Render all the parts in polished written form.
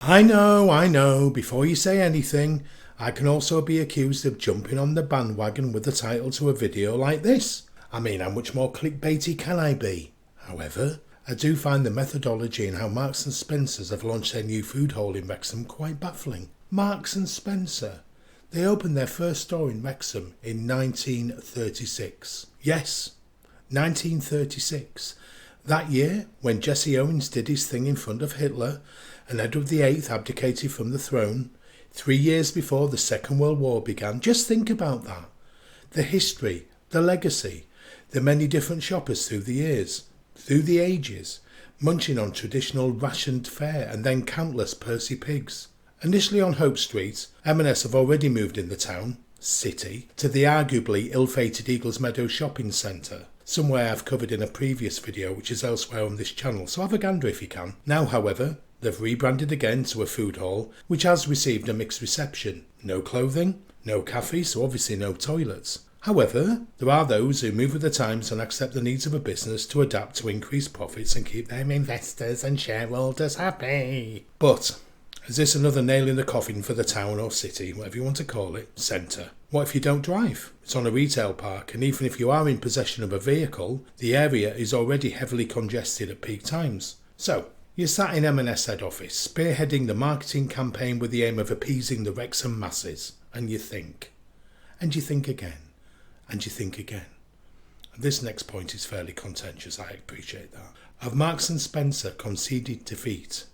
I know, before you say anything, I can also be accused of jumping on the bandwagon with the title to a video like this. I mean, how much more clickbaity can I be? However, I do find the methodology in how Marks and Spencer's have launched their new food hall in Wrexham quite baffling. Marks and Spencer. They opened their first store in Wrexham in 1936. Yes, 1936. That year, when Jesse Owens did his thing in front of Hitler and Edward VIII abdicated from the throne, 3 years before the Second World War began. Just think about that. The history, the legacy, the many different shoppers through the years, through the ages, munching on traditional rationed fare and then countless Percy pigs. Initially on Hope Street, M&S have already moved in the town, city, to the arguably ill-fated Eagles Meadow shopping centre, somewhere I've covered in a previous video which is elsewhere on this channel, so have a gander if you can. Now, however, they've rebranded again to a food hall, which has received a mixed reception. No clothing, no cafe, so obviously no toilets. However, there are those who move with the times and accept the needs of a business to adapt to increase profits and keep their investors and shareholders happy. But is this another nail in the coffin for the town or city, whatever you want to call it, centre? What if you don't drive? It's on a retail park, and even if you are in possession of a vehicle, the area is already heavily congested at peak times. So, you're sat in M&S head office, spearheading the marketing campaign with the aim of appeasing the Wrexham masses, and you think. And you think again. And you think again. And this next point is fairly contentious, I appreciate that. Have Marks and Spencer conceded defeat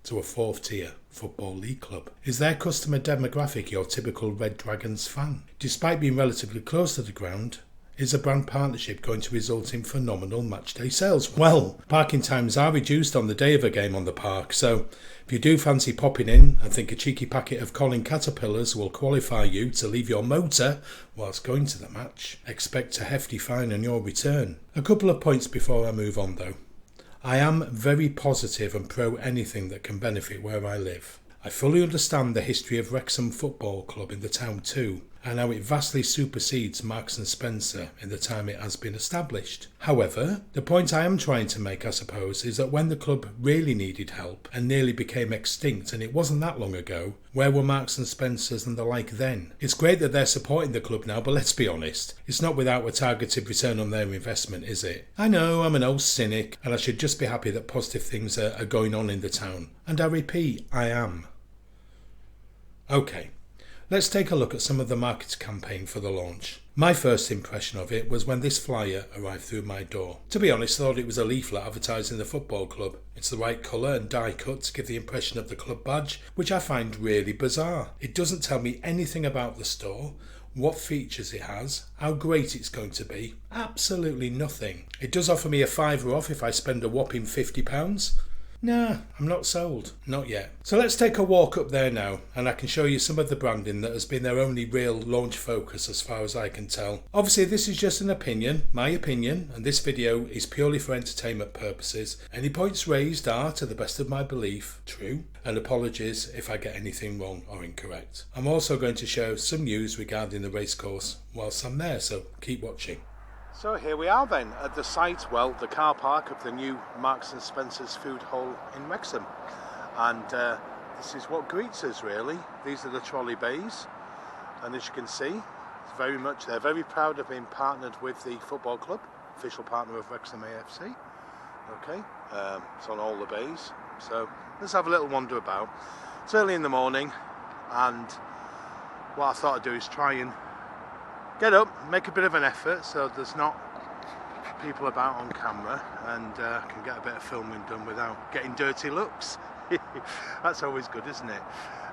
to a fourth-tier Football League club? Is their customer demographic your typical Red Dragons fan? Despite being relatively close to the ground, is a brand partnership going to result in phenomenal matchday sales? Well, parking times are reduced on the day of a game on the park, so if you do fancy popping in and think a cheeky packet of Colin Caterpillars will qualify you to leave your motor whilst going to the match, expect a hefty fine on your return. A couple of points before I move on though. I am very positive and pro anything that can benefit where I live. I fully understand the history of Wrexham Football Club in the town too, and how it vastly supersedes Marks and Spencer in the time it has been established. However, the point I am trying to make, I suppose, is that when the club really needed help and nearly became extinct, and it wasn't that long ago, where were Marks and Spencers and the like then? It's great that they're supporting the club now, but let's be honest, it's not without a targeted return on their investment, is it? I know I'm an old cynic, and I should just be happy that positive things are going on in the town. And I repeat, I am. Okay. Let's take a look at some of the marketing campaign for the launch. My first impression of it was when this flyer arrived through my door. To be honest, I thought it was a leaflet advertising the football club. It's the right colour and die cut to give the impression of the club badge, which I find really bizarre. It doesn't tell me anything about the store, what features it has, how great it's going to be. Absolutely nothing. It does offer me a £5 off if I spend a whopping £50. Nah, I'm not sold. Not yet. So let's take a walk up there now, and I can show you some of the branding that has been their only real launch focus as far as I can tell. Obviously this is just an opinion, my opinion, and this video is purely for entertainment purposes. Any points raised are, to the best of my belief, true, and apologies if I get anything wrong or incorrect. I'm also going to show some news regarding the racecourse whilst I'm there, so keep watching. So here we are then at the site, well, the car park of the new Marks and Spencer's food hall in Wrexham. And this is what greets us really. These are the trolley bays. And as you can see, it's they're very proud of being partnered with the football club, official partner of Wrexham AFC. Okay, it's on all the bays. So let's have a little wander about. It's early in the morning, and what I thought I'd do is try and get up, make a bit of an effort so there's not people about on camera, and can get a bit of filming done without getting dirty looks. That's always good, isn't it?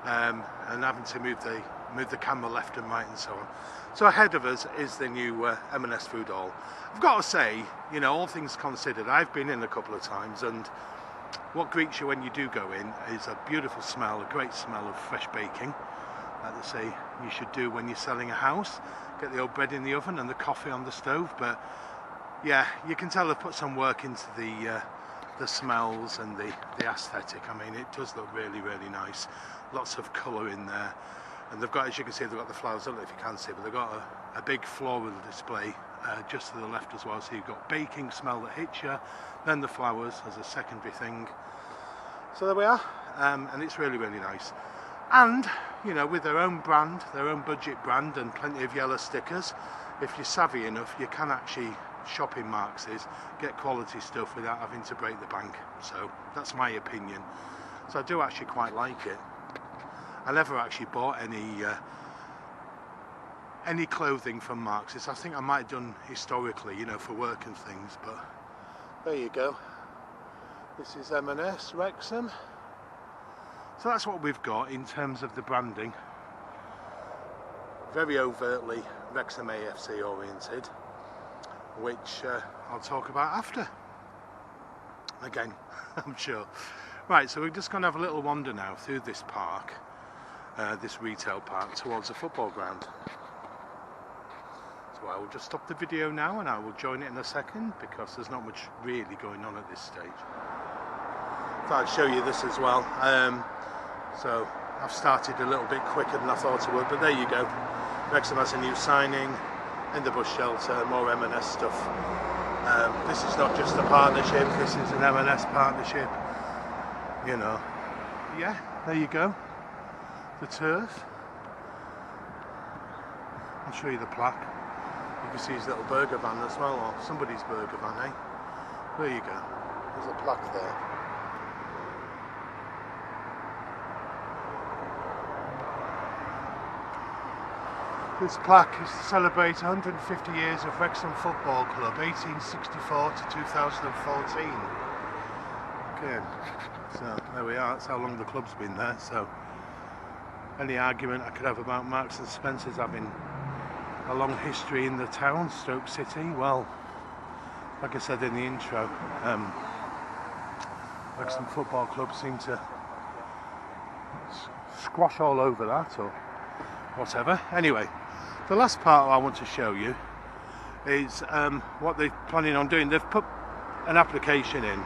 And having to move the camera left and right and so on. So ahead of us is the new M&S food hall. I've got to say, you know, all things considered, I've been in a couple of times, and what greets you when you do go in is a beautiful smell, a great smell of fresh baking, like they say you should do when you're selling a house. Get the old bread in the oven and the coffee on the stove, but yeah, you can tell they've put some work into the smells and the aesthetic. I mean, it does look really, really nice. Lots of colour in there, and they've got, as you can see, they've got the flowers. I don't know if you can see, but they've got a big floral display just to the left as well. So you've got baking smell that hits you, then the flowers as a secondary thing. So there we are. and it's really, really nice. And, you know, with their own brand, their own budget brand, and plenty of yellow stickers, if you're savvy enough, you can actually shop in Marx's, get quality stuff without having to break the bank. So that's my opinion. So I do actually quite like it. I never actually bought any clothing from Marx's. I think I might have done historically, you know, for work and things, but there you go. This is M&S Wrexham. So that's what we've got in terms of the branding. Very overtly Wrexham AFC oriented, which I'll talk about after. Again, I'm sure. Right, so we're just going to have a little wander now through this park, this retail park, towards a football ground. So I will just stop the video now and I will join it in a second, because there's not much really going on at this stage. Thought I'd show you this as well. So I've started a little bit quicker than I thought I would, but there you go. Wrexham has a new signing in the bus shelter, more M&S stuff. This is not just a partnership, this is an M&S partnership, you know. Yeah, there you go. The turf. I'll show you the plaque. You can see his little burger van as well, or somebody's burger van, eh? There you go. There's a plaque there. This plaque is to celebrate 150 years of Wrexham Football Club, 1864 to 2014. Okay, so there we are, that's how long the club's been there. So any argument I could have about Marks and Spencer's having a long history in the town, Stoke City, well, like I said in the intro, Wrexham Football Club seem to squash all over that, or whatever. Anyway, the last part I want to show you is what they're planning on doing. They've put an application in.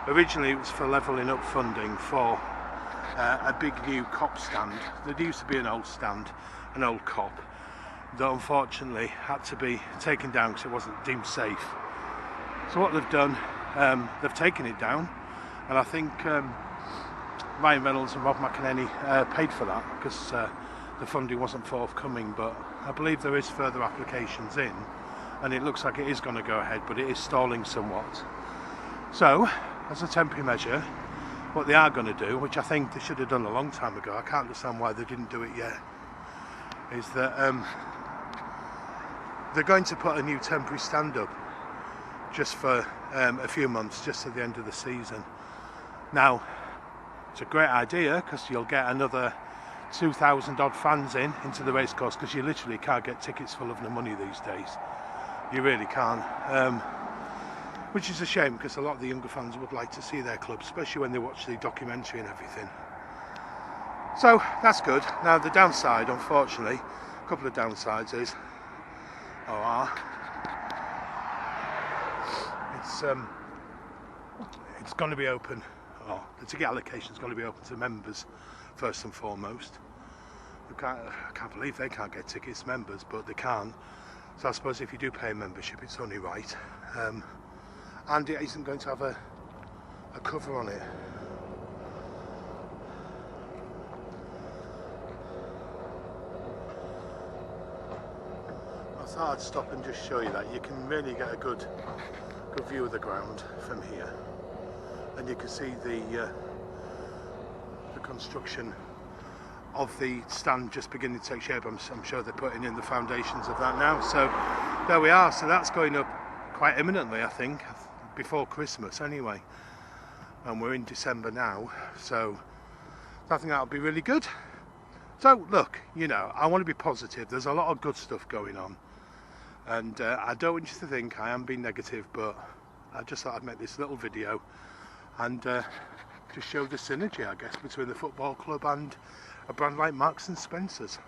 Originally it was for levelling up funding for a big new cop stand. There used to be an old stand, an old cop, that unfortunately had to be taken down because it wasn't deemed safe. So what they've done, they've taken it down, and I think Ryan Reynolds and Rob McEnany paid for that, because the funding wasn't forthcoming, but I believe there is further applications in, and it looks like it is going to go ahead, but it is stalling somewhat. So, as a temporary measure, what they are going to do, which I think they should have done a long time ago, I can't understand why they didn't do it yet, is that they're going to put a new temporary stand up just for a few months, just at the end of the season. Now, it's a great idea, because you'll get another 2,000 odd fans into the racecourse, because you literally can't get tickets for love nor money these days. You really can't, which is a shame, because a lot of the younger fans would like to see their club, especially when they watch the documentary and everything. So that's good. Now the downside, unfortunately, a couple of downsides is, it's going to be open. The ticket allocation is going to be open to members first and foremost. I can't believe they can't get tickets, members, but they can. So I suppose if you do pay a membership, it's only right. And it isn't going to have a cover on it. I thought I'd stop and just show you that. You can really get a good view of the ground from here, and you can see the construction of the stand just beginning to take shape. I'm sure they're putting in the foundations of that now. So there we are. So that's going up quite imminently, I think, before Christmas anyway. And we're in December now, so I think that'll be really good. So look, you know, I want to be positive. There's a lot of good stuff going on, and I don't want you to think I am being negative, but I just thought I'd make this little video and to show the synergy, I guess, between the football club and a brand like Marks and Spencer's.